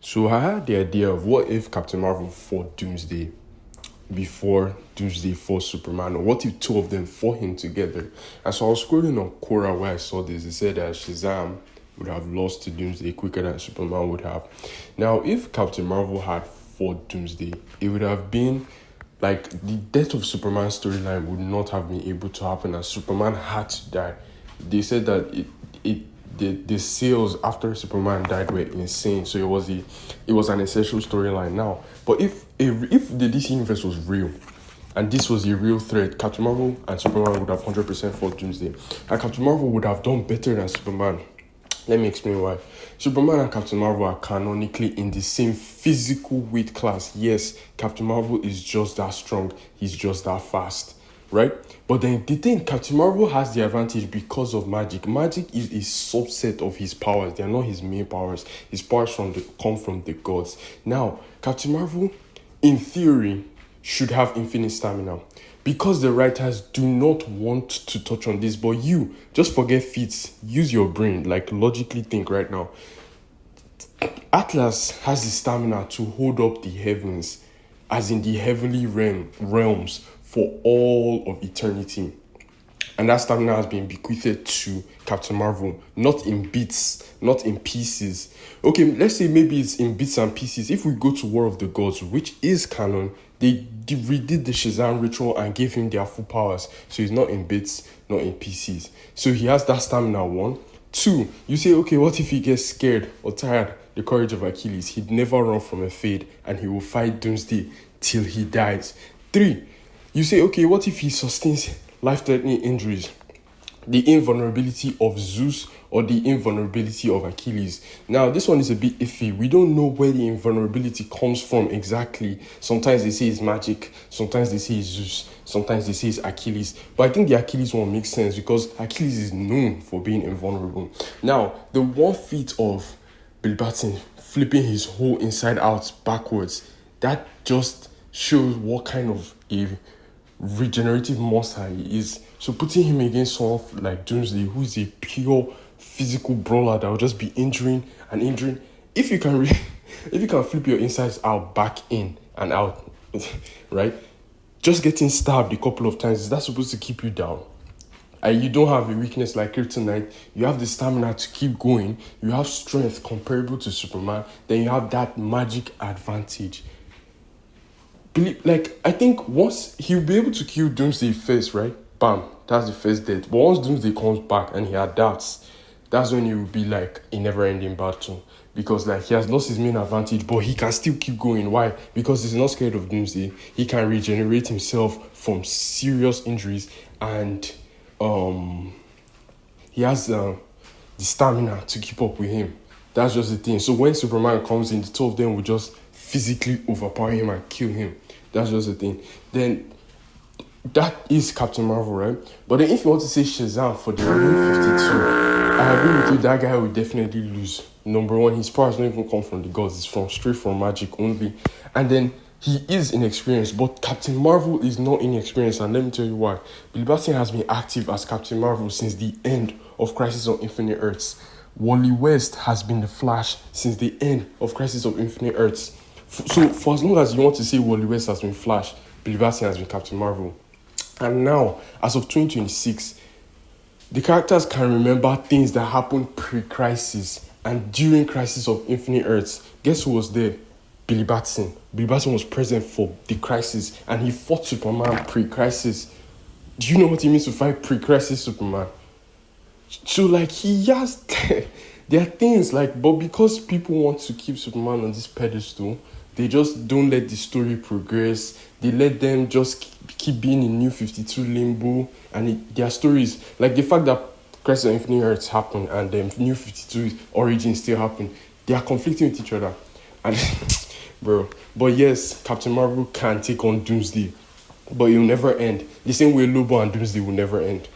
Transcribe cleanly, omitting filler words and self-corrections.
So I had the idea of what if Captain Marvel fought Doomsday before Doomsday fought Superman, or what if two of them fought him together? And so I was scrolling on Quora where I saw this. It said that Shazam would have lost to Doomsday quicker than Superman would have. Now, if Captain Marvel had fought Doomsday, it would have been like the death of Superman storyline would not have been able to happen, as Superman had to die. They said that the sales after Superman died were insane, so it was an essential storyline now. But if the DC universe was real, and this was a real threat, Captain Marvel and Superman would have 100% fought Doomsday, and Captain Marvel would have done better than Superman. Let me explain why. Superman and Captain Marvel are canonically in the same physical weight class. Yes, Captain Marvel is just that strong. He's just that fast, right? But then the thing, Captain Marvel has the advantage because of magic. Magic is a subset of his powers. They are not his main powers. His powers come from the gods. Now, Captain Marvel, in theory, should have infinite stamina. Because the writers do not want to touch on this, but you, just forget feats. Use your brain, like logically think right now. Atlas has the stamina to hold up the heavens, as in the heavenly realms, for all of eternity. And that stamina has been bequeathed to Captain Marvel, not in bits, not in pieces. Okay, let's say maybe it's in bits and pieces. If we go to War of the Gods, which is canon, they redid the Shazam ritual and gave him their full powers. So he's not in bits, not in pieces. So he has that stamina, one. Two, you say, okay, what if he gets scared or tired? The courage of Achilles. He'd never run from a fade, and he will fight Doomsday till he dies. Three, you say, okay, what if he sustains life-threatening injuries? The invulnerability of Zeus or the invulnerability of Achilles. Now, this one is a bit iffy. We don't know where the invulnerability comes from exactly. Sometimes they say it's magic. Sometimes they say it's Zeus. Sometimes they say it's Achilles. But I think the Achilles one makes sense because Achilles is known for being invulnerable. Now, the one feat of Billy Batson flipping his whole inside out backwards, that just shows what kind of a regenerative monster he is. So putting him against someone like Doomsday, who is a pure physical brawler that will just be injuring and injuring. If you can flip your insides out, back in and out, right? Just getting stabbed a couple of times, is that supposed to keep you down? And you don't have a weakness like kryptonite. You have the stamina to keep going. You have strength comparable to Superman. Then you have that magic advantage. Like, I think once he'll be able to kill Doomsday first, right? Bam, that's the first death. But once Doomsday comes back and he adapts, that's when it will be like a never-ending battle. Because like he has lost his main advantage, but he can still keep going. Why? Because he's not scared of Doomsday. He can regenerate himself from serious injuries, and he has the stamina to keep up with him. That's just the thing. So when Superman comes in, the two of them will just physically overpower him and kill him. That's just the thing. Then that is Captain Marvel, right? But then if you want to say Shazam for the New 52, I agree with you, that guy will definitely lose. Number one, his powers don't even come from the gods. It's straight from magic only. And then he is inexperienced, but Captain Marvel is not inexperienced, and let me tell you why. Billy Batson has been active as Captain Marvel since the end of Crisis on Infinite Earths. Wally West has been the Flash since the end of Crisis of Infinite Earths. So for as long as you want to say Wally West has been Flash, Billy Batson has been Captain Marvel. And now, as of 2026, the characters can remember things that happened pre-Crisis and during Crisis of Infinite Earths. Guess who was there? Billy Batson. Billy Batson was present for the Crisis, and he fought Superman pre-Crisis. Do you know what it means to fight pre-Crisis Superman? So like he has, there are things like, but because people want to keep Superman on this pedestal, they just don't let the story progress. They let them just keep being in New 52 limbo, and their stories, like the fact that Crisis of Infinite Earths happened and New 52 origins still happen, they are conflicting with each other. And bro, but yes, Captain Marvel can take on Doomsday, but it will never end. The same way Lobo and Doomsday will never end.